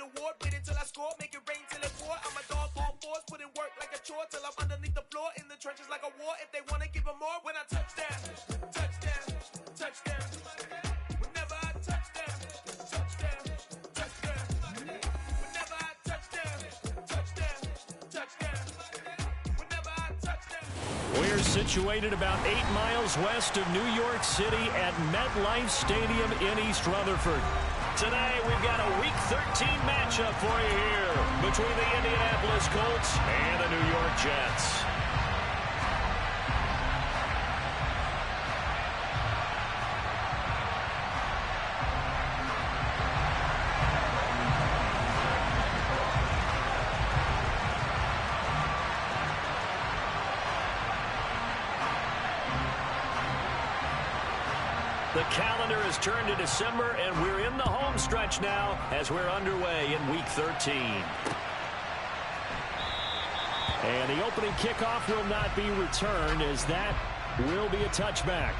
award, wait until I score, make it rain till it pour. I'm a dog on fours, put in work like a chore till I'm underneath the floor, in the trenches like a war. If they wanna give them more, when I touch down, touchdown, touchdown. Whenever I touch down, touchdown, touchdown. Whenever I touch down, touchdown, touchdown. Whenever I touch down. We're situated about 8 miles west of New York City at MetLife Stadium in East Rutherford. Today, we've got a Week 13 matchup for you here between the Indianapolis Colts and the New York Jets. The calendar has turned to December, and we're in the home stretch now as we're underway in Week 13. And the opening kickoff will not be returned, as that will be a touchback.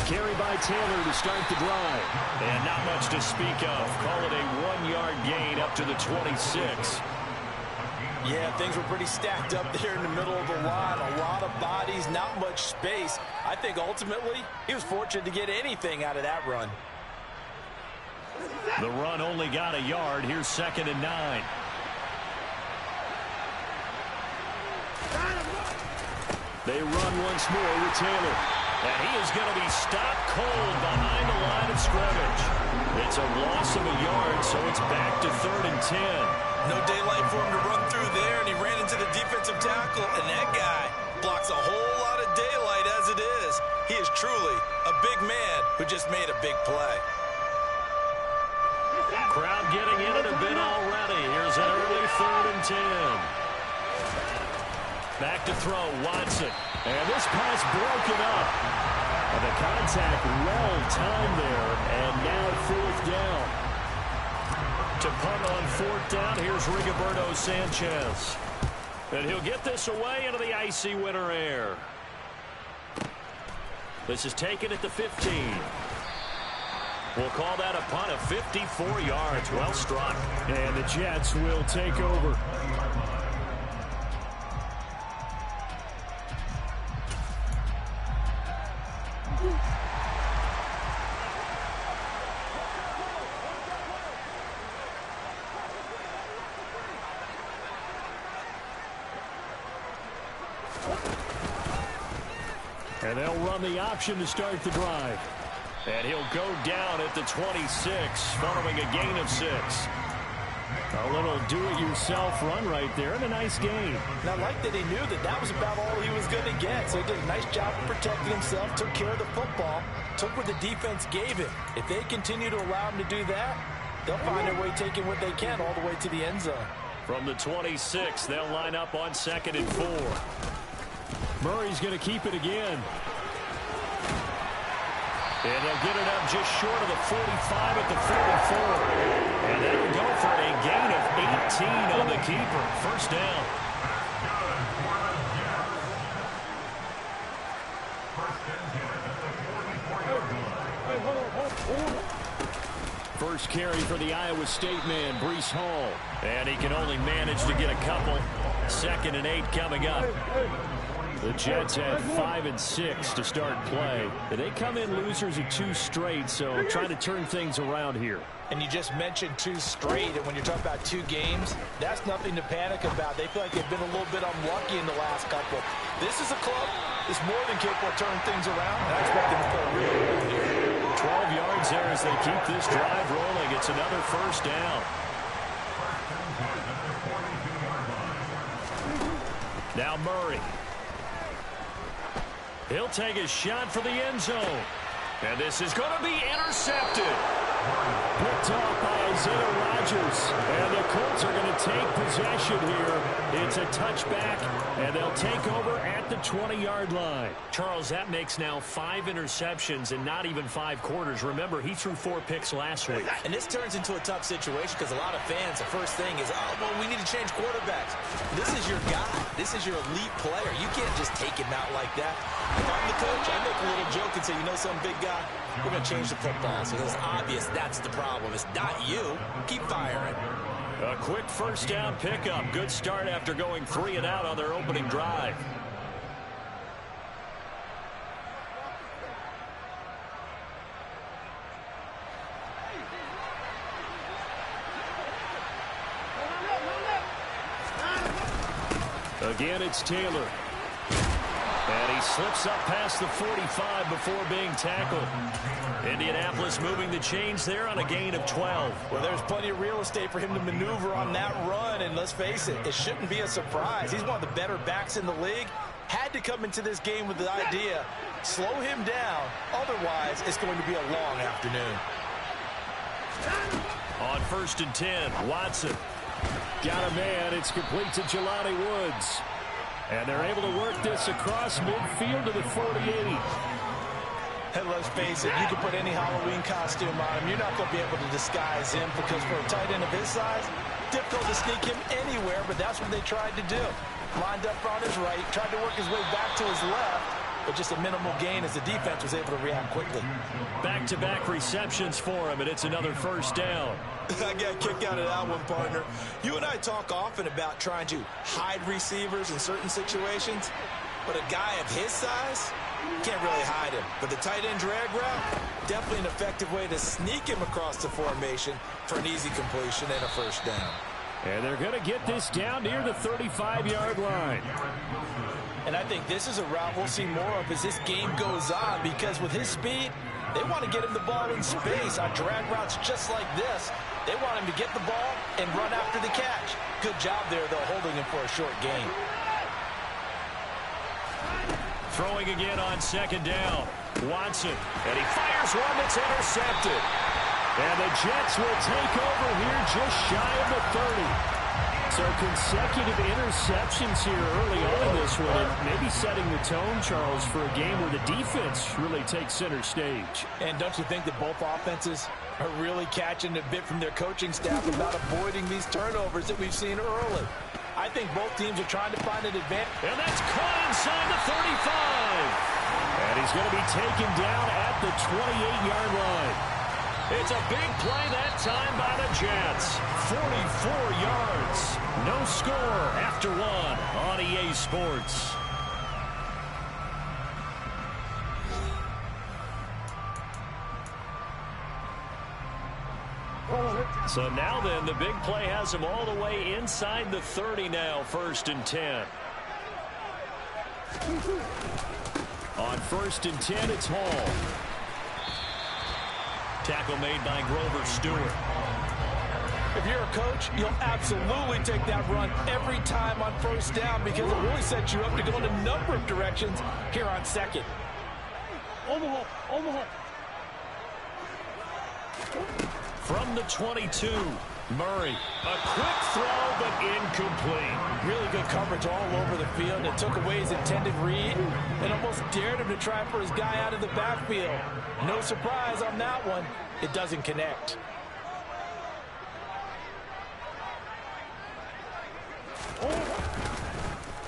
Carry by Taylor to start the drive. And not much to speak of. Call it a 1-yard gain up to the 26. Yeah, things were pretty stacked up there in the middle of the line. A lot of bodies, not much space. I think ultimately he was fortunate to get anything out of that run. The run only got a yard. Here's 2nd and 9. They run once more with Taylor. And he is going to be stopped cold behind the line of scrimmage. It's a loss of a yard, so it's back to 3rd and 10. No daylight for him to run through there, and he ran into the defensive tackle, and that guy blocks a whole lot of daylight as it is. He is truly a big man who just made a big play. Crowd getting in it a bit already. Here's an early 3rd and 10. Back to throw, Watson. And this pass broken up. And the contact well timed there. And now 4th down. To punt on 4th down, here's Rigoberto Sanchez. And he'll get this away into the icy winter air. This is taken at the 15. We'll call that a punt of 54 yards. Well struck. And the Jets will take over. And they'll run the option to start the drive. And he'll go down at the 26, following a gain of 6. A little do-it-yourself run right there, and a nice gain. And I like that he knew that that was about all he was going to get. So he did a nice job of protecting himself, took care of the football, took what the defense gave him. If they continue to allow him to do that, they'll find their way taking what they can all the way to the end zone. From the 26, they'll line up on 2nd and 4. Murray's going to keep it again. And they'll get it up just short of the 45 at the 44. And that'll go for a gain of 18 on the keeper. 1st down. First carry for the Iowa State man, Breece Hall. And he can only manage to get a couple. 2nd and 8 coming up. The Jets had 5 and 6 to start play. They come in losers of 2 straight, so trying to turn things around here. And you just mentioned 2 straight, and when you're talking about 2 games, that's nothing to panic about. They feel like they've been a little bit unlucky in the last couple. This is a club that's more than capable of turning things around, and I expect them to play really well here. 12 yards there as they keep this drive rolling. It's another 1st down. Now Murray. He'll take a shot for the end zone. And this is going to be intercepted. Picked off by Isaiah Rodgers. And the Colts are going to take possession here. It's a touchback, and they'll take over at the 20-yard line. Charles, that makes now 5 interceptions in not even 5 quarters. Remember, he threw 4 picks last week. And this turns into a tough situation because a lot of fans, the first thing is, oh, well, we need to change quarterbacks. This is your guy. This is your elite player. You can't just take him out like that. If I'm the coach, I make a little joke and say, you know some big guy? We're going to change the football. So it's obvious that's the problem. It's not you. Keep firing. A quick first down pickup. Good start after going 3 and out on their opening drive. Again, it's Taylor. And he slips up past the 45 before being tackled. Indianapolis moving the chains there on a gain of 12. Well, there's plenty of real estate for him to maneuver on that run, and let's face it, it shouldn't be a surprise. He's one of the better backs in the league. Had to come into this game with the idea, slow him down, otherwise it's going to be a long afternoon. On 1st and 10, Watson. Got a man, it's complete to Jelani Woods. And they're able to work this across midfield to the 48. And let's face it, you can put any Halloween costume on him. You're not going to be able to disguise him because for a tight end of his size, difficult to sneak him anywhere, but that's what they tried to do. Lined up on his right, tried to work his way back to his left, but just a minimal gain as the defense was able to react quickly. Back-to-back receptions for him, and it's another first down. I got a kick out of that one, partner. You and I talk often about trying to hide receivers in certain situations, but a guy of his size, can't really hide him. But the tight end drag route, definitely an effective way to sneak him across the formation for an easy completion and a first down. And they're going to get this down near the 35-yard line. And I think this is a route we'll see more of as this game goes on, because with his speed, they want to get him the ball in space on drag routes just like this. They want him to get the ball and run after the catch. Good job there, though, holding him for a short gain. Throwing again on 2nd down. Watson. And he fires one that's intercepted. And the Jets will take over here just shy of the 30. So consecutive interceptions here early on in this one, and maybe setting the tone, Charles, for a game where the defense really takes center stage. And don't you think that both offenses are really catching a bit from their coaching staff about avoiding these turnovers that we've seen early? I think both teams are trying to find an advantage. And that's caught inside the 35. And he's going to be taken down at the 28-yard line. It's a big play that time by the Jets. 44 yards. No score after 1 on EA Sports. So now then, the big play has him all the way inside the 30 now, 1st and 10. On 1st and 10, it's Hall. Tackle made by Grover Stewart. If you're a coach, you'll absolutely take that run every time on 1st down because it really sets you up to go in a number of directions here on 2nd. Omaha. From the 22, Murray. A quick throw, but incomplete. Really good coverage all over the field. It took away his intended read and almost dared him to try for his guy out of the backfield. No surprise on that one. It doesn't connect.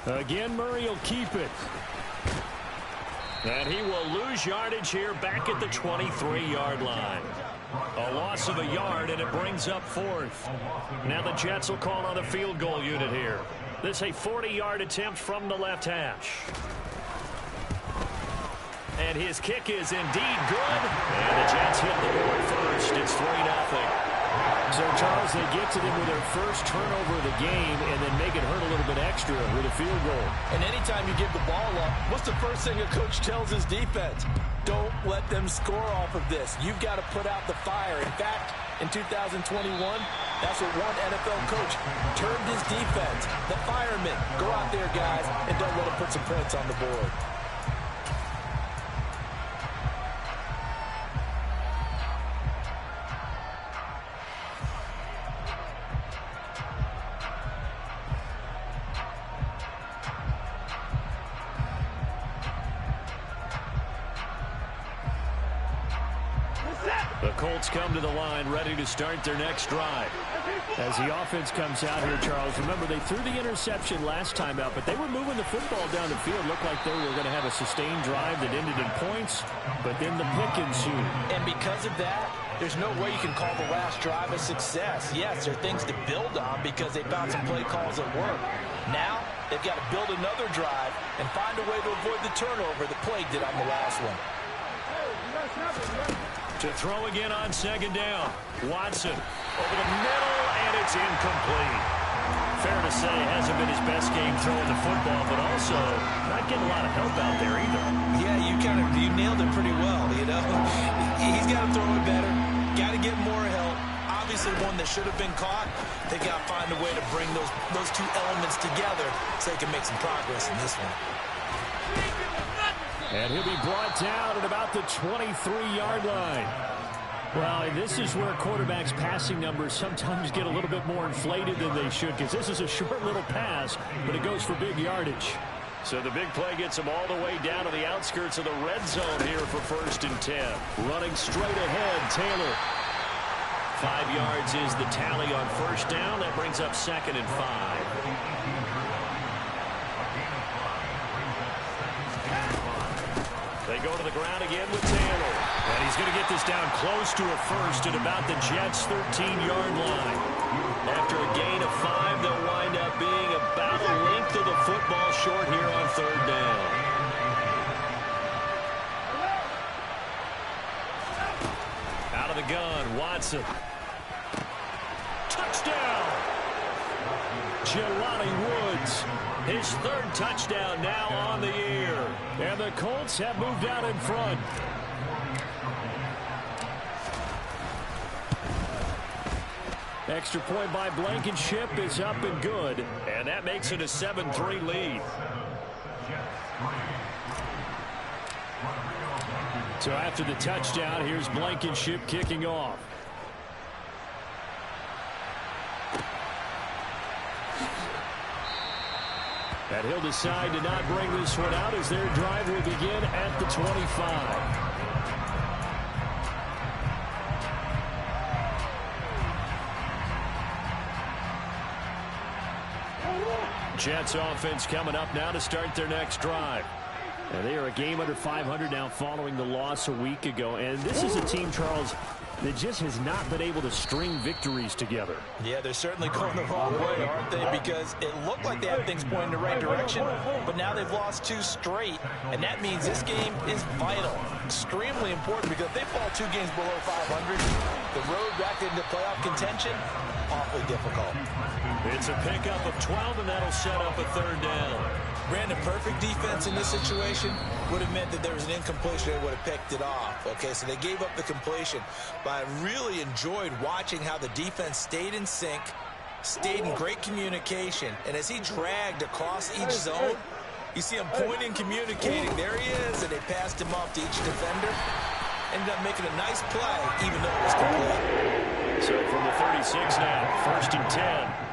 Again, Murray will keep it. And he will lose yardage here back at the 23-yard line. A loss of a yard, and it brings up 4th. Now the Jets will call on a field goal unit here. This is a 40-yard attempt from the left hash. And his kick is indeed good. And the Jets hit the board first. It's 3-0. So, Charles, they get to them with their first turnover of the game and then make it hurt a little bit extra with a field goal. And anytime you give the ball up, what's the first thing a coach tells his defense? Don't let them score off of this. You've got to put out the fire. In fact, in 2021, that's what one NFL coach termed his defense. The firemen. Go out there, guys, and don't let them put some points on the board. Colts come to the line, ready to start their next drive. As the offense comes out here, Charles, remember they threw the interception last time out, but they were moving the football down the field. Looked like they were going to have a sustained drive that ended in points, but then the pick ensued. And because of that, there's no way you can call the last drive a success. Yes, there are things to build on because they found some play calls that work. Now, they've got to build another drive and find a way to avoid the turnover that plagued it on the last one. To throw again on second down. Watson over the middle, and it's incomplete. Fair to say, hasn't been his best game throwing the football, but also not getting a lot of help out there either. Yeah, you nailed it pretty well, you know. He's got to throw it better. Got to get more help. Obviously one that should have been caught. They got to find a way to bring those two elements together so they can make some progress in this one. And he'll be brought down at about the 23-yard line. Well, this is where quarterbacks' passing numbers sometimes get a little bit more inflated than they should, because this is a short little pass, but it goes for big yardage. So the big play gets him all the way down to the outskirts of the red zone here for 1st and 10. Running straight ahead, Taylor. 5 yards is the tally on 1st down. That brings up 2nd and 5. They go to the ground again with Taylor. And he's going to get this down close to a first at about the Jets' 13-yard line. After a gain of 5, they'll wind up being about a length of the football short here on 3rd down. Out of the gun, Watson. Touchdown! Jelani Woods. His 3rd touchdown now on the year. And the Colts have moved out in front. Extra point by Blankenship is up and good. And that makes it a 7-3 lead. So after the touchdown, here's Blankenship kicking off. And he'll decide to not bring this one out as their drive will begin at the 25. Jets offense coming up now to start their next drive. And they are a game under 500 now following the loss a week ago. And this is a team, Charles, that just has not been able to string victories together. Yeah, they're certainly going the wrong way, aren't they? Because it looked like they had things pointing in the right direction, but now they've lost 2 straight, and that means this game is vital, extremely important, because if they fall 2 games below 500, the road back into playoff contention, awfully difficult. It's a pickup of 12, and that'll set up a 3rd down. Brandon, perfect defense in this situation would have meant that there was an incompletion. They would have picked it off. Okay, so they gave up the completion. But I really enjoyed watching how the defense stayed in sync, stayed in great communication. And as he dragged across each zone, you see him pointing, communicating. There he is, and they passed him off to each defender. Ended up making a nice play, even though it was complete. So from the 36 now, 1st and 10.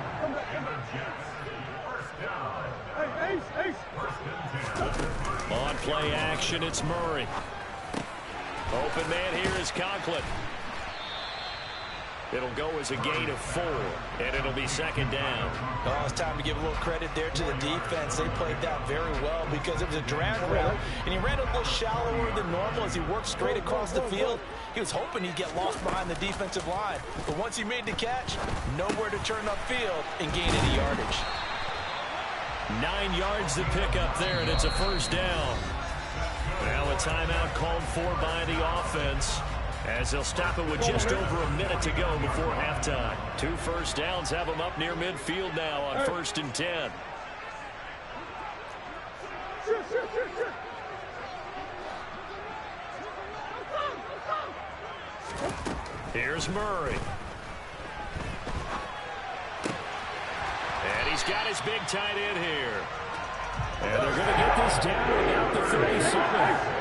On play action, it's Murray. Open man here is Conklin. It'll go as a gain of 4, and it'll be 2nd down. Oh, it's time to give a little credit there to the defense. They played that very well because it was a drag route, and he ran a little shallower than normal as he worked straight across the field. He was hoping he'd get lost behind the defensive line, but once he made the catch, nowhere to turn upfield and gain any yardage. 9 yards to pick up there, and it's a 1st down. Now a timeout called for by the offense, as they'll stop it with just over a minute to go before halftime. 2 first downs have them up near midfield now on 1st and 10. Here's Murray. And he's got his big tight end here. And they're going to get this down to about the 37.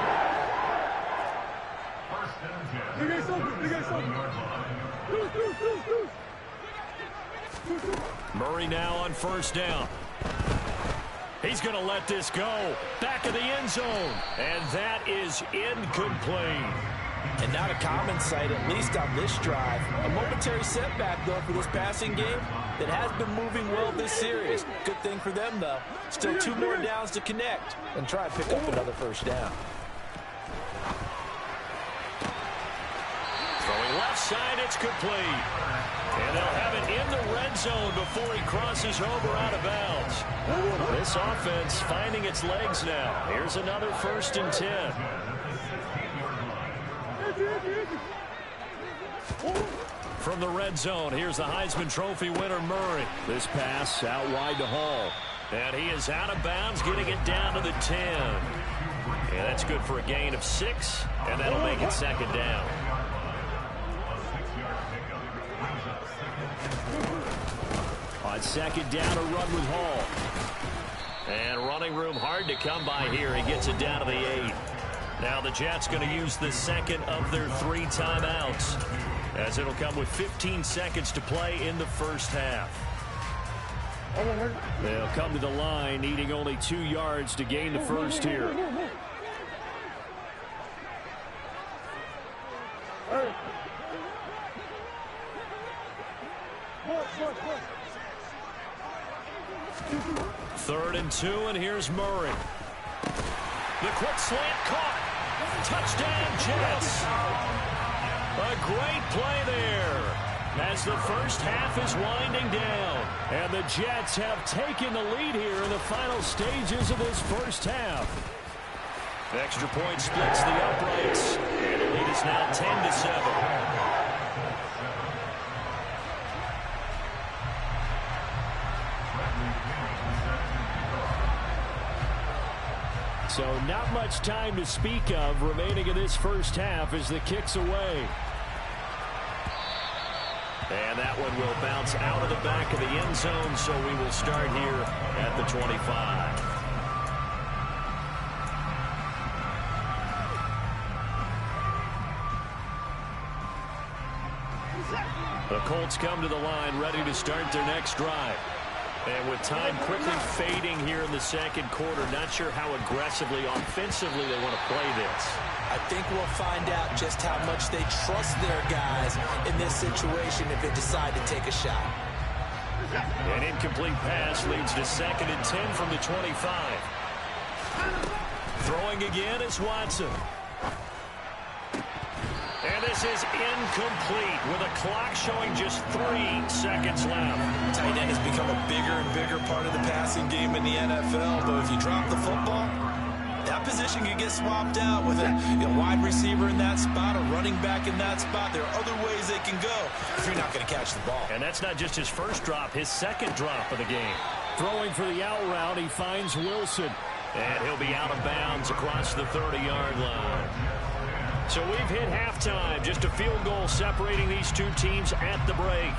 Murray now on 1st down. He's going to let this go. Back of the end zone. And that is incomplete. And not a common sight, at least on this drive. A momentary setback, though, for this passing game that has been moving well this series. Good thing for them, though. Still 2 more downs to connect and try and pick up another first down. Throwing left side, it's complete. And they'll have it in the red zone before he crosses over out of bounds. This offense finding its legs now. Here's another 1st and 10. From the red zone, here's the Heisman Trophy winner, Murray. This pass out wide to Hall. And he is out of bounds, getting it down to the 10. Yeah, that's good for a gain of 6, and that'll make it 2nd down. On 2nd down, a run with Hall. And running room hard to come by here. He gets it down to the 8. Now the Jets going to use the 2nd of their 3 timeouts, as it'll come with 15 seconds to play in the first half. They'll come to the line, needing only 2 yards to gain the first here. Third and 2, and here's Murray. The quick slant caught. Touchdown, Jets. A great play there as the first half is winding down. And the Jets have taken the lead here in the final stages of this first half. The extra point splits the uprights. And the lead is now 10-7. So not much time to speak of remaining in this first half as the kick's away. And that one will bounce out of the back of the end zone, so we will start here at the 25. The Colts come to the line ready to start their next drive. And with time quickly fading here in the second quarter, not sure how aggressively, offensively they want to play this. I think we'll find out just how much they trust their guys in this situation if they decide to take a shot. An incomplete pass leads to 2nd and 10 from the 25. Throwing again is Watson. And this is incomplete with a clock showing just 3 seconds left. Tight end has become a bigger and bigger part of the passing game in the NFL, but if you drop the football, that position can get swapped out with a wide receiver in that spot, a running back in that spot. There are other ways they can go if you're not going to catch the ball. And that's not just his first drop, his 2nd drop of the game. Throwing for the out route, he finds Wilson. And he'll be out of bounds across the 30-yard line. So we've hit halftime. Just a field goal separating these 2 teams at the break.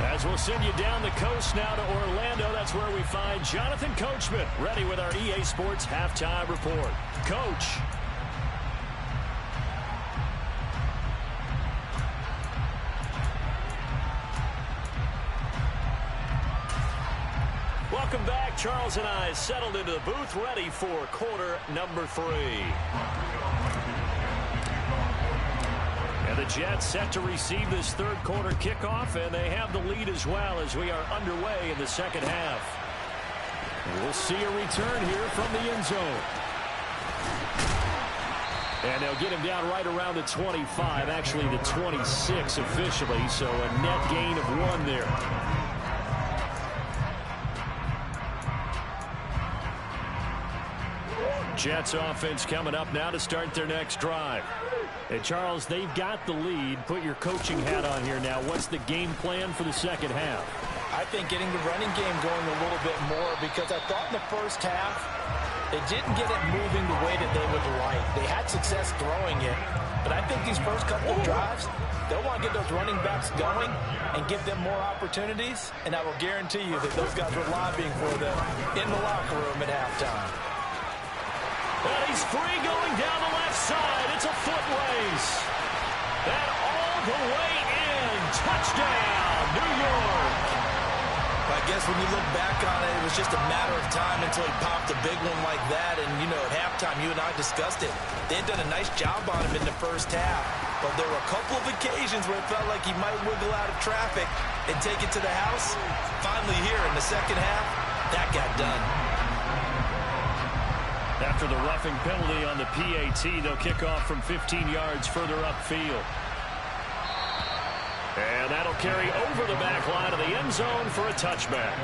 As we'll send you down the coast now to Orlando, that's where we find Jonathan Coachman, ready with our EA Sports Halftime Report. Coach. Welcome back. Charles and I settled into the booth, ready for quarter number 3. And the Jets set to receive this third quarter kickoff, and they have the lead as well as we are underway in the second half. We'll see a return here from the end zone. And they'll get him down right around the 25, actually the 26 officially, so a net gain of 1 there. Jets offense coming up now to start their next drive. And Charles, they've got the lead. Put your coaching hat on here now. What's the game plan for the second half? I think getting the running game going a little bit more, because I thought in the first half they didn't get it moving the way that they would like. They had success throwing it, but I think these first couple of drives, they'll want to get those running backs going and give them more opportunities, and I will guarantee you that those guys were lobbying for them in the locker room at halftime. And he's free going down the left side. It's a foot race. And all the way in. Touchdown, New York. I guess when you look back on it, it was just a matter of time until he popped a big one like that. And, you know, at halftime, you and I discussed it. They had done a nice job on him in the first half. But there were a couple of occasions where it felt like he might wiggle out of traffic and take it to the house. Finally here in the second half, that got done. After the roughing penalty on the PAT, they'll kick off from 15 yards further upfield. And that'll carry over the back line of the end zone for a touchback.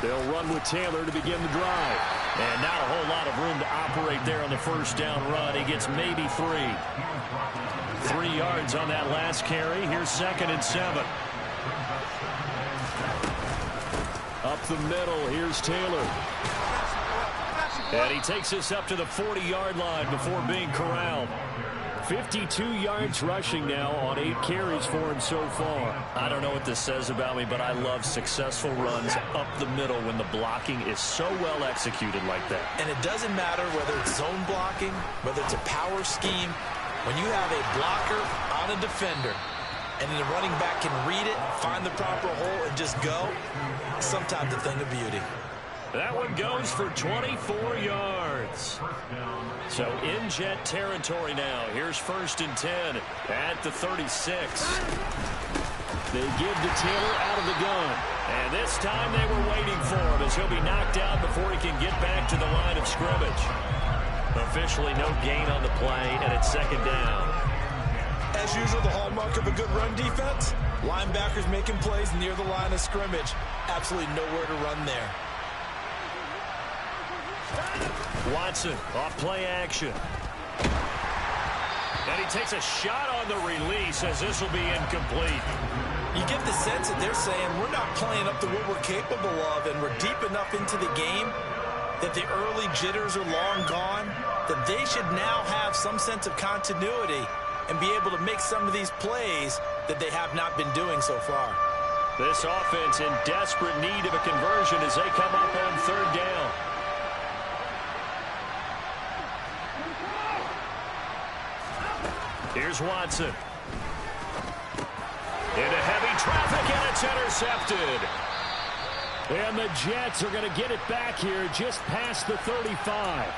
They'll run with Taylor to begin the drive. And not a whole lot of room to operate there on the first down run. He gets maybe 3. 3 yards on that last carry. Here's 2nd and 7. Up the middle, here's Taylor. And he takes us up to the 40-yard line before being corralled. 52 yards rushing now on 8 carries for him so far. I don't know what this says about me, but I love successful runs up the middle when the blocking is so well executed like that. And it doesn't matter whether it's zone blocking, whether it's a power scheme. When you have a blocker on a defender, and the running back can read it, find the proper hole, and just go, sometimes a thing of beauty. That one goes for 24 yards. So in Jet territory now. Here's 1st and 10 at the 36. They give to Taylor out of the gun. And this time they were waiting for him as he'll be knocked out before he can get back to the line of scrimmage. Officially no gain on the play, and it's 2nd down. As usual, the hallmark of a good run defense, linebackers making plays near the line of scrimmage. Absolutely nowhere to run there. Watson off play action. And he takes a shot on the release as this will be incomplete. You get the sense that they're saying we're not playing up to what we're capable of, and we're deep enough into the game that the early jitters are long gone, that they should now have some sense of continuity and be able to make some of these plays that they have not been doing so far. This offense in desperate need of a conversion as they come up on 3rd down. Here's Watson. Into heavy traffic, and it's intercepted. And the Jets are going to get it back here just past the 35.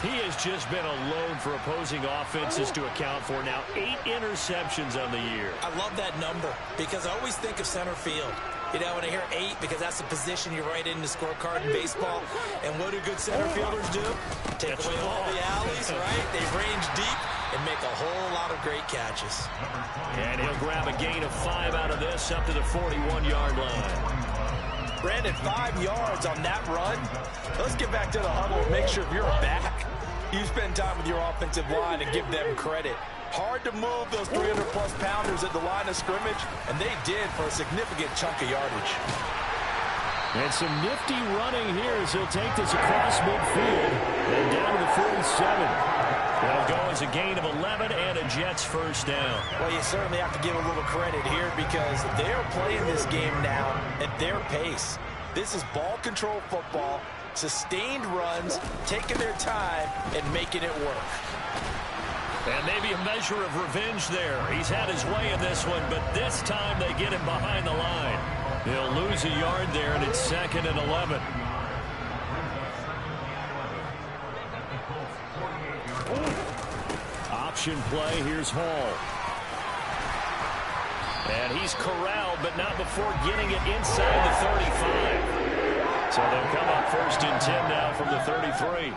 He has just been a load for opposing offenses to account for. Now 8 interceptions on the year. I love that number because I always think of center field. You know, when I hear 8, because that's the position you write in the scorecard in baseball. And what do good center fielders do? Take away all the alleys, right? They range deep and make a whole lot of great catches. And he'll grab a gain of 5 out of this up to the 41-yard line. Brandon, 5 yards on that run. Let's get back to the huddle and make sure if you're a back, you spend time with your offensive line and give them credit. Hard to move those 300-plus pounders at the line of scrimmage, and they did for a significant chunk of yardage. And some nifty running here as he'll take this across midfield and down to the 47. That'll go as a gain of 11 and a Jets first down. Well, you certainly have to give a little credit here because they're playing this game now at their pace. This is ball control football, sustained runs, taking their time and making it work. And maybe a measure of revenge there. He's had his way in this one, but this time they get him behind the line. He'll lose a yard there, and it's 2nd and 11. Option play, here's Hall. And he's corralled, but not before getting it inside the 35. So they'll come up 1st and 10 now from the 33.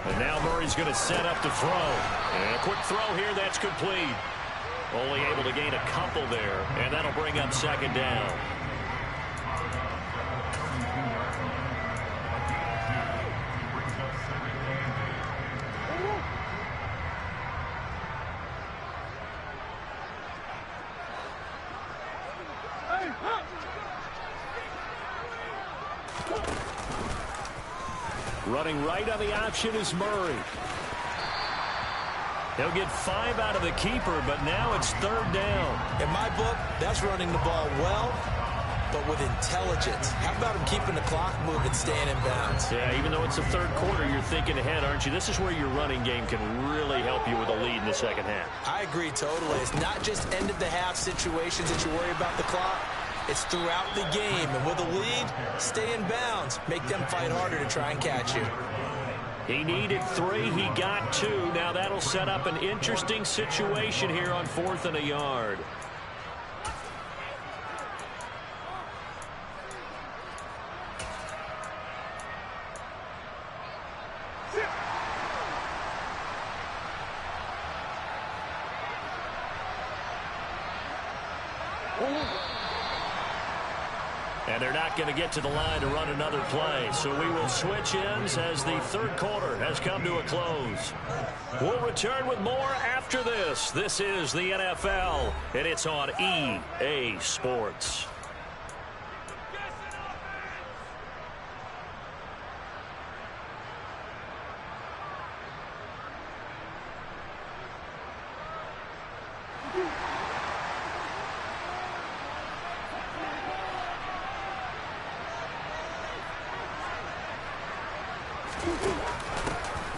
And now Murray's going to set up to throw. And a quick throw here, that's complete. Only able to gain a couple there, and that'll bring up 2nd down. Running right on the option is Murray. He'll get 5 out of the keeper, but now it's 3rd down. In my book, that's running the ball well but with intelligence. How about him keeping the clock moving, staying in bounds? Yeah, even though it's the third quarter, you're thinking ahead, aren't you? This is where your running game can really help you with a lead in the second half. I agree totally. It's not just end-of-the-half situations that you worry about the clock. It's throughout the game. And with a lead, stay in bounds. Make them fight harder to try and catch you. He needed 3. He got 2. Now that'll set up an interesting situation here on 4th and a yard. And they're not going to get to the line to run another play. So we will switch ends as the third quarter has come to a close. We'll return with more after this. This is the NFL, and it's on EA Sports.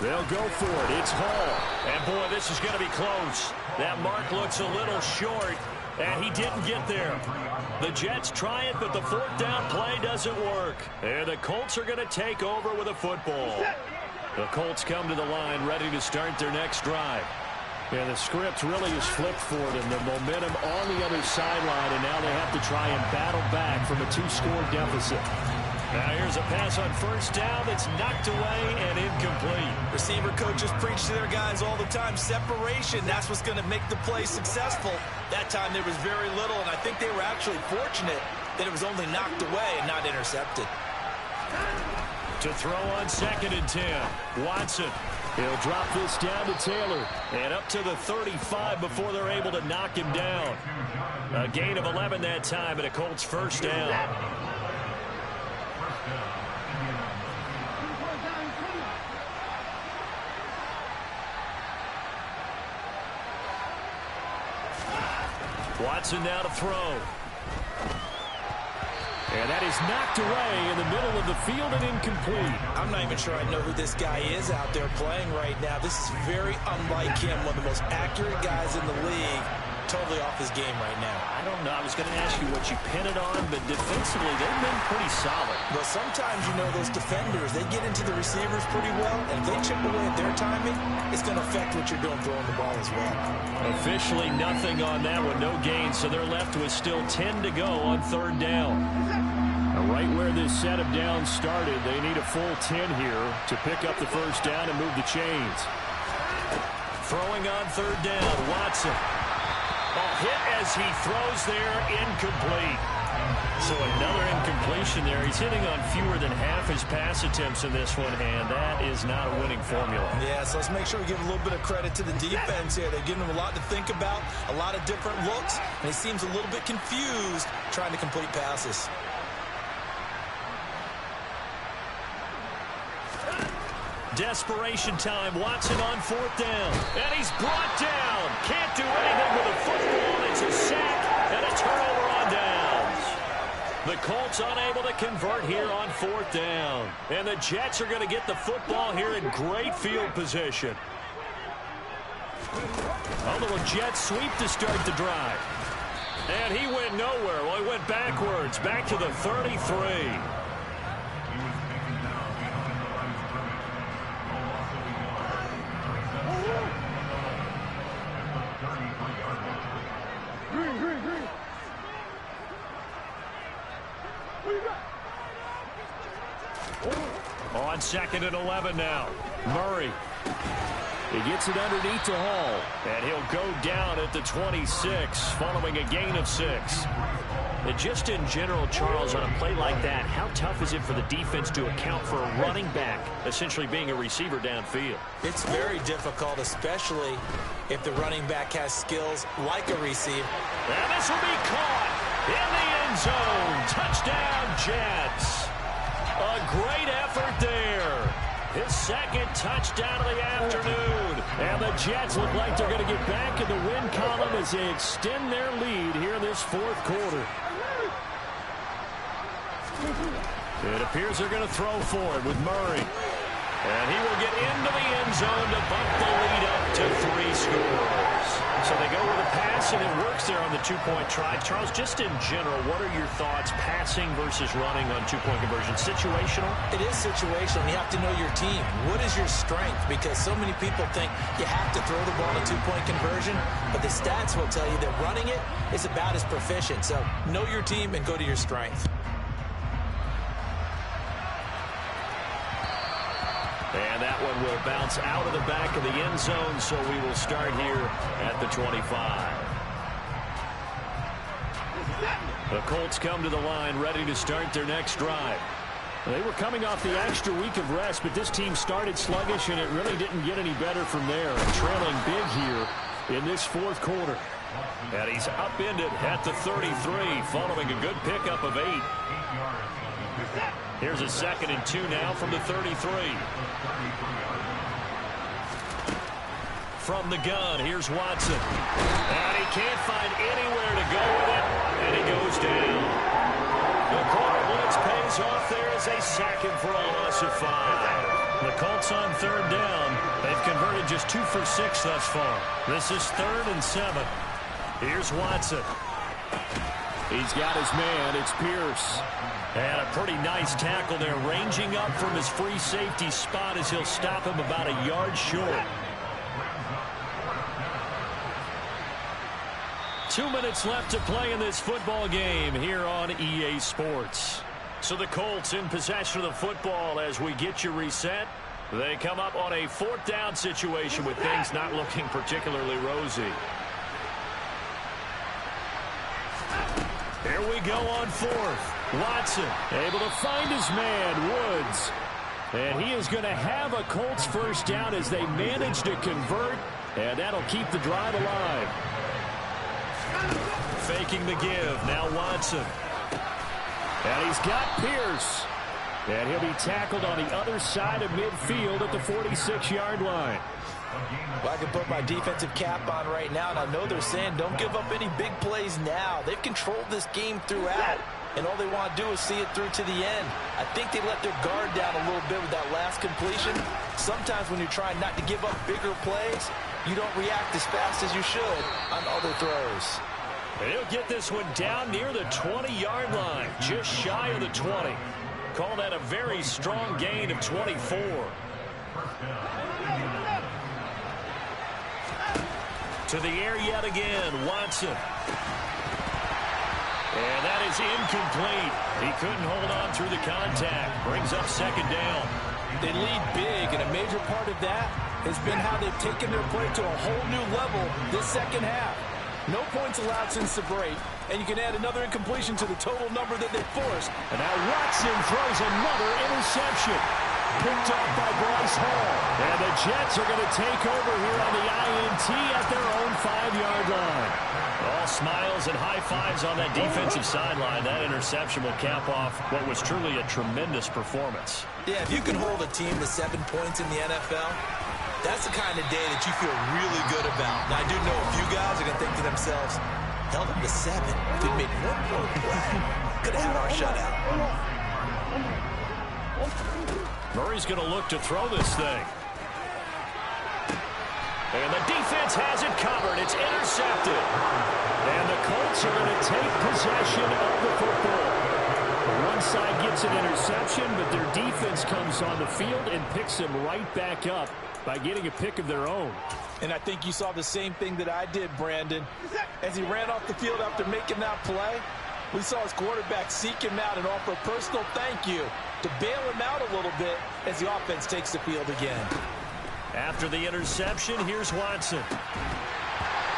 They'll go for it. It's Hall. And, boy, this is going to be close. That mark looks a little short, and he didn't get there. The Jets try it, but the 4th down play doesn't work. And the Colts are going to take over with a football. The Colts come to the line ready to start their next drive. And the script really is flipped for them. The momentum on the other sideline, and now they have to try and battle back from a 2-score deficit. Now here's a pass on 1st down that's knocked away and incomplete. Receiver coaches preach to their guys all the time. Separation, that's what's going to make the play successful. That time there was very little, and I think they were actually fortunate that it was only knocked away and not intercepted. To throw on 2nd and 10. Watson. He'll drop this down to Taylor. And up to the 35 before they're able to knock him down. A gain of 11 that time and a Colts 1st down. Watson now to throw. And that is knocked away in the middle of the field and incomplete. I'm not even sure I know who this guy is out there playing right now. This is very unlike him, one of the most accurate guys in the league. Totally off his game right now. I don't know. I was going to ask you what you pin it on, but defensively, they've been pretty solid. Well, sometimes, you know, those defenders, they get into the receivers pretty well, and if they chip away at their timing, it's going to affect what you're doing throwing the ball as well. Officially nothing on that one, no gain, so they're left with still 10 to go on 3rd down. Right where this set of downs started, they need a full 10 here to pick up the 1st down and move the chains. Throwing on 3rd down, Watson. Hit as he throws there, incomplete. So another incompletion there. He's hitting on fewer than half his pass attempts in this one, and that is not a winning formula. Yeah, so let's make sure we give a little bit of credit to the defense here. They're giving him a lot to think about, a lot of different looks, and he seems a little bit confused trying to complete passes. Desperation time. Watson on 4th down. And he's brought down. Can't do anything with a football. It's a sack and a turnover on downs. The Colts unable to convert here on 4th down. And the Jets are going to get the football here in great field position. A little jet sweep to start the drive. And he went nowhere. Well, he went backwards. Back to the 33. On 2nd and 11 now. Murray. He gets it underneath to Hall. And he'll go down at the 26 following a gain of 6. And just in general, Charles, on a play like that, how tough is it for the defense to account for a running back essentially being a receiver downfield? It's very difficult, especially if the running back has skills like a receiver. And this will be caught in the end zone. Touchdown, Jets. A great effort there. His 2nd touchdown of the afternoon. And the Jets look like they're going to get back in the win column as they extend their lead here in this 4th quarter. It appears they're going to throw for it with Murray. And he will get into the end zone to bump the lead up to 3 scores. So they go with a pass, and it works there on the two-point try. Charles, just in general, what are your thoughts passing versus running on two-point conversion? Situational? It is situational. You have to know your team. What is your strength? Because so many people think you have to throw the ball in a two-point conversion, but the stats will tell you that running it is about as proficient. So know your team and go to your strength. And that one will bounce out of the back of the end zone, so we will start here at the 25. The Colts come to the line ready to start their next drive. They were coming off the extra week of rest, but this team started sluggish, and it really didn't get any better from there. Trailing big here in this fourth quarter. And he's upended at the 33, following a good pickup of 8. Here's a 2nd and 2 now from the 33. From the gun, here's Watson. And he can't find anywhere to go with it, and he goes down. The corner blitz pays off there as they sack him for a loss of 5. The Colts on 3rd down. They've converted just 2 for 6 thus far. This is 3rd and 7. Here's Watson. He's got his man. It's Pierce. And a pretty nice tackle there, ranging up from his free safety spot as he'll stop him about a yard short. 2 minutes left to play in this football game here on EA Sports. So the Colts in possession of the football as we get you reset. They come up on a 4th down situation with things not looking particularly rosy. Here we go on 4th. Watson able to find his man, Woods. And he is going to have a Colts first down as they manage to convert, and that'll keep the drive alive. Faking the give, now Watson. And he's got Pierce. And he'll be tackled on the other side of midfield at the 46-yard line. Well, I can put my defensive cap on right now, and I know they're saying don't give up any big plays now. They've controlled this game throughout, and all they want to do is see it through to the end. I think they let their guard down a little bit with that last completion. Sometimes when you're trying not to give up bigger plays, you don't react as fast as you should on other throws. And he'll get this one down near the 20-yard line, just shy of the 20. Call that a very strong gain of 24. To the air yet again, Watson. And that is incomplete. He couldn't hold on through the contact. Brings up 2nd down. They lead big, and a major part of that has been how they've taken their play to a whole new level this second half. No points allowed since the break, and you can add another incompletion to the total number that they forced. And now Watson throws another interception. Picked off by Bryce Hall. And the Jets are going to take over here on the INT at their own 5-yard line. All smiles and high fives on that defensive sideline. That interception will cap off what was truly a tremendous performance. Yeah, if you can hold a team to 7 points in the NFL, that's the kind of day that you feel really good about. Now, I do know a few guys are going to think to themselves, held them to 7. If we made 1 more play, could have had our shutout. Murray's going to look to throw this thing. And the defense has it covered. It's intercepted. And the Colts are going to take possession of the football. One side gets an interception, but their defense comes on the field and picks them right back up by getting a pick of their own. And I think you saw the same thing that I did, Brandon. As he ran off the field after making that play, we saw his quarterback seek him out and offer a personal thank you to bail him out a little bit as the offense takes the field again. After the interception, here's Watson.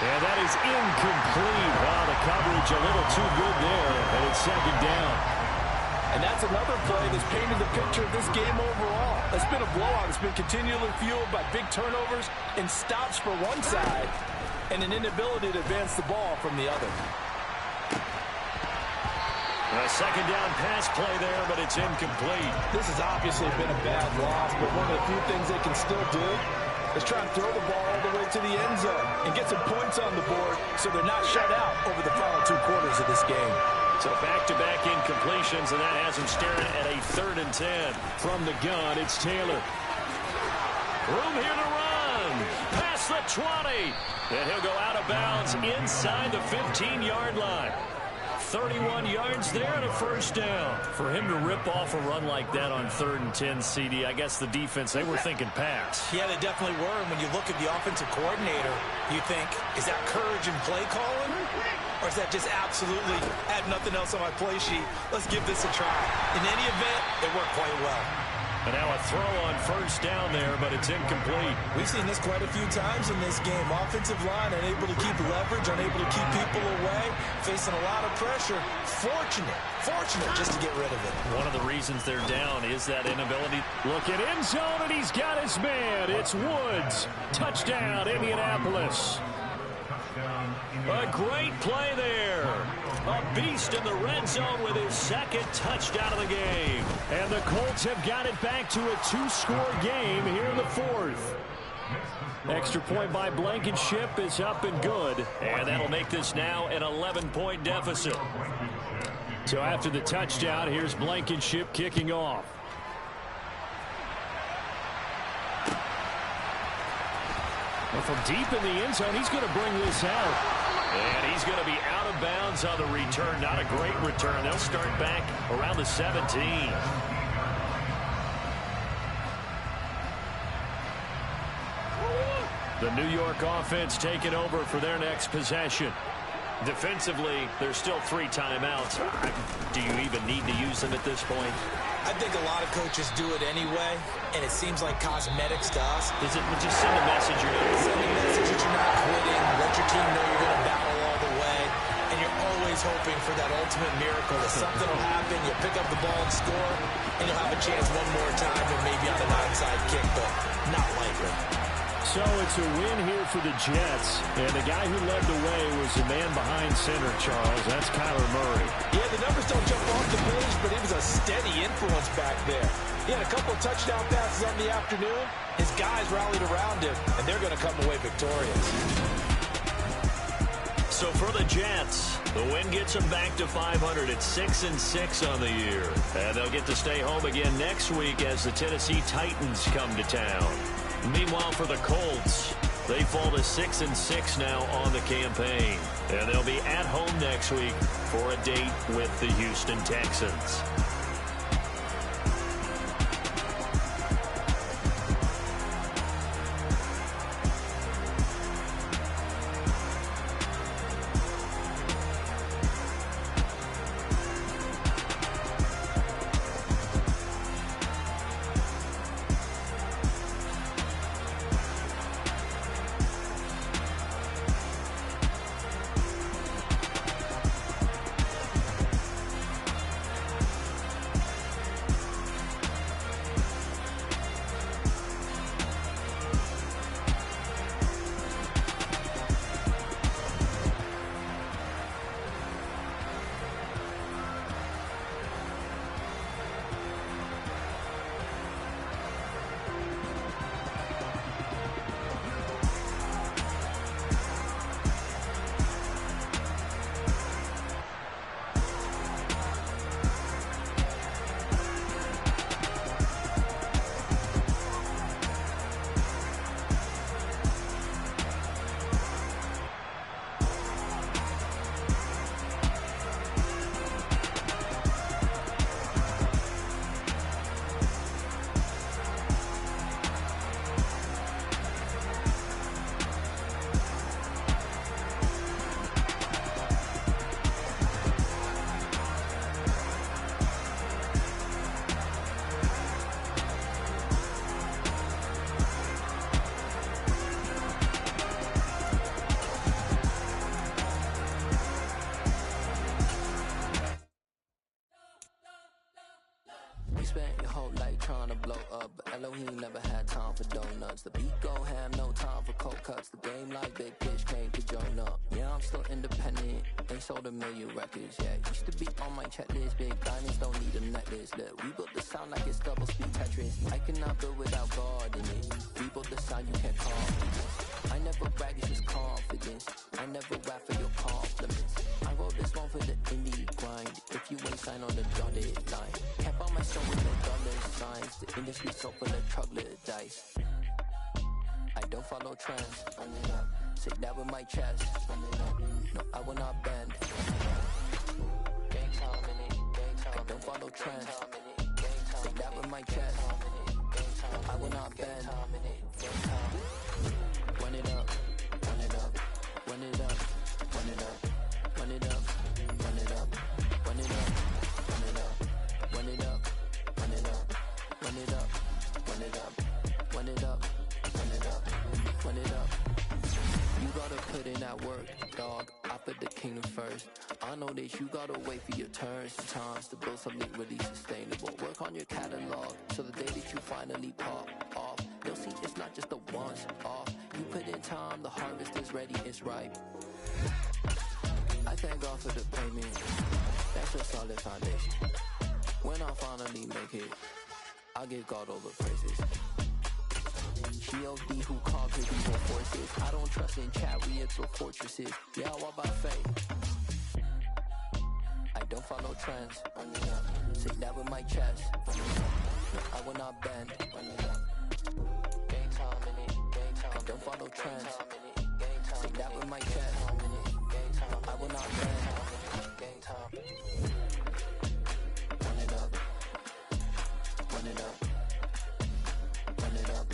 And that is incomplete. Wow, the coverage a little too good there, and it's 2nd down. And that's another play that's painted the picture of this game overall. It's been a blowout. It's been continually fueled by big turnovers and stops for one side and an inability to advance the ball from the other. A 2nd down pass play there, but it's incomplete. This has obviously been a bad loss, but one of the few things they can still do Let's try and throw the ball all the way to the end zone and get some points on the board so they're not shut out over the final 2 quarters of this game. So back-to-back incompletions, and that has him staring at a 3rd and 10. From the gun, it's Taylor. Room here to run. Past the 20. And he'll go out of bounds inside the 15-yard line. 31 yards there and a 1st down. For him to rip off a run like that on 3rd and 10, CD, I guess the defense, they were thinking pass. Yeah, they definitely were. And when you look at the offensive coordinator, you think, is that courage and play calling? Or is that just absolutely, I have nothing else on my play sheet, let's give this a try. In any event, it worked quite well. And now a throw on 1st down there, but it's incomplete. We've seen this quite a few times in this game. Offensive line unable to keep leverage, unable to keep people away, facing a lot of pressure. Fortunate just to get rid of it. One of the reasons they're down is that inability. Look at end zone, and he's got his man. It's Woods. Touchdown, Indianapolis. A great play there. A beast in the red zone with his 2nd touchdown of the game. And the Colts have got it back to a 2-score game here in the 4th. Extra point by Blankenship is up and good. And that'll make this now an 11-point deficit. So after the touchdown, here's Blankenship kicking off. Well, from deep in the end zone, he's going to bring this out. And he's going to be out of bounds on the return. Not a great return. They'll start back around the 17. The New York offense taking over for their next possession. Defensively, there's still 3 timeouts. Do you even need to use them at this point? I think a lot of coaches do it anyway, and it seems like cosmetics to us. Is it just send a message you're not Send a message that you're not quitting, let your team know you're going to battle all the way, and you're always hoping for that ultimate miracle that something will happen, you'll pick up the ball and score, and you'll have a chance one more time and maybe on an onside kick, but not likely. So it's a win here for the Jets, and the guy who led the way was the man behind center, Charles. That's Kyler Murray. Yeah, the numbers don't jump off the page, but he was a steady influence back there. He had a couple of touchdown passes on the afternoon. His guys rallied around him, and they're going to come away victorious. So for the Jets, the win gets them back to 500 at 6-6 on the year. And they'll get to stay home again next week as the Tennessee Titans come to town. Meanwhile, for the Colts, they fall to 6-6 now on the campaign. And they'll be at home next week for a date with the Houston Texans. Spent your whole life trying to blow up, but Elohim never had time for donuts. The beat gon' have no time for cold cuts. The game like big pitch came to join up. Yeah, I'm still independent, ain't sold a million records yet. Used to be on my checklist, big diamonds don't need a necklace. Look, we built the sound like it's double speed Tetris. I cannot build without God in it. We built the sound you can't call. I never brag, it's just confidence. I never rap for your compliments. I wrote this one for the indie grind. If you ain't signed on the dotted line, can't buy my song with the dollar signs. The industry so full of troglodytes. I don't follow trends. Run it up. Say that with my chest. Run it up. No, I will not bend. Gang time in it. Gang time. I don't follow trends. Say that with my chest. I will not bend. Run it up. Run it up. Run it up. Run it up. Run it up. Run it up. Run it up. Run it up. Run it up. Run it up. Run it up. Run it up. Run it up. Run it up, run it up. You gotta put in that work, dog. I put the kingdom first. I know that you gotta wait for your turn sometimes to build something really sustainable. Work on your catalog, so the day that you finally pop off, you'll see it's not just a once off. You put in time, the harvest is ready, it's ripe. I thank God for the payment. That's a solid foundation. When I finally make it, I give God all the praises. G.O.D. who conquered evil forces. I don't trust in chariots or fortresses. Yeah, I walk by faith. I don't follow trends. Run it up. Say that with my chest. Run it up. No, I will not bend. Run it up. Gang time in it. Gang time. I don't follow trends. Say that with my chest. No, I will not bend. Gang time. Run it up. Run it up. Run it up.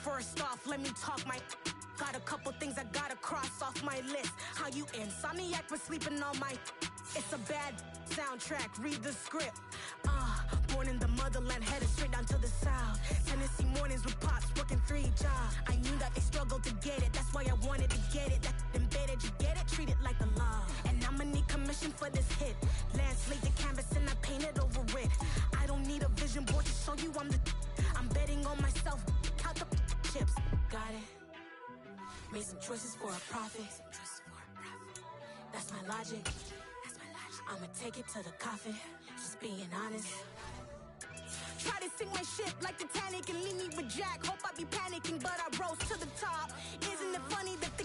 First off, let me talk my. Got a couple things I gotta cross off my list. How you insomniac for sleeping on my. It's a bad soundtrack, read the script. Born in the motherland, headed straight down to the south. Tennessee mornings with pops, working 3 jobs. I knew that they struggled to get it, that's why I wanted to get it. That embedded, you get it, treat it like the law. And I'ma need commission for this hit. Lance laid the canvas and I painted over it. I don't need a vision board to show you I'm the. I'm betting on myself, count the chips. Got it. Made some choices for a profit. That's my logic. I'ma take it to the coffin. Just being honest. Try to sink my ship like Titanic and leave me with Jack. Hope I be panicking, but I rose to the top. Isn't it funny that the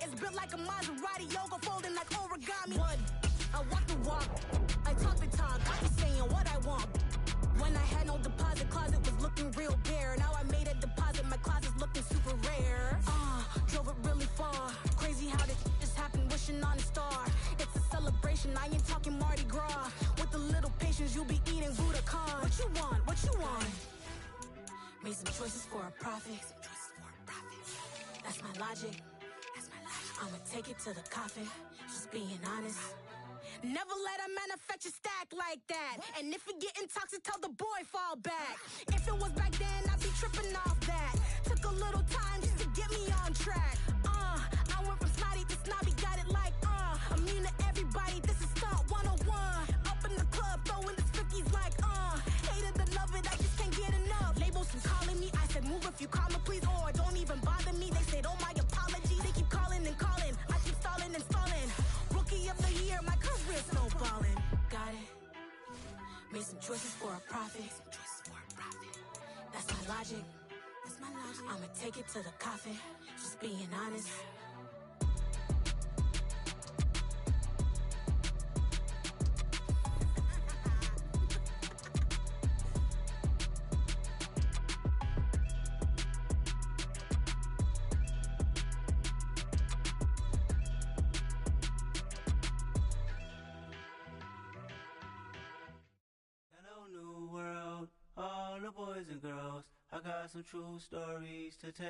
is built like a Maserati, yoga folding like origami? What? I walk the walk. I talk the talk. I be saying what I want. When I had no deposit, closet was looking real bare. Now I made a deposit, my closet's looking super rare. Drove it really far. Crazy how this just happened, wishing on a star. It's a celebration, I ain't talking Mardi Gras. With a little patience, you'll be eating Budokan. What you want? What you want? Made some choices for a profit. That's my logic. I'ma take it to the coffin. Just being honest. Never let a manufacture stack like that. And if it getting toxic, tell the boy fall back. If it was back then, I'd be tripping off that. Took a little time just to get me on track. I went from snotty to snobby, got it like immune to everybody, this is stunt 101. Up in the club, throwing the 50s like hated to love it, I just can't get enough. Labels from calling me, I said move if you call me please, or don't even bother me. They said oh my apologies, they keep calling and calling. I keep stalling and stalling. Rookie of the year, my career snowballing. Got it. Made some choices for a profit. That's my logic. I'ma take it to the coffin. Just being honest. Hello, new world, all the boys and girls. I got some true stories to tell.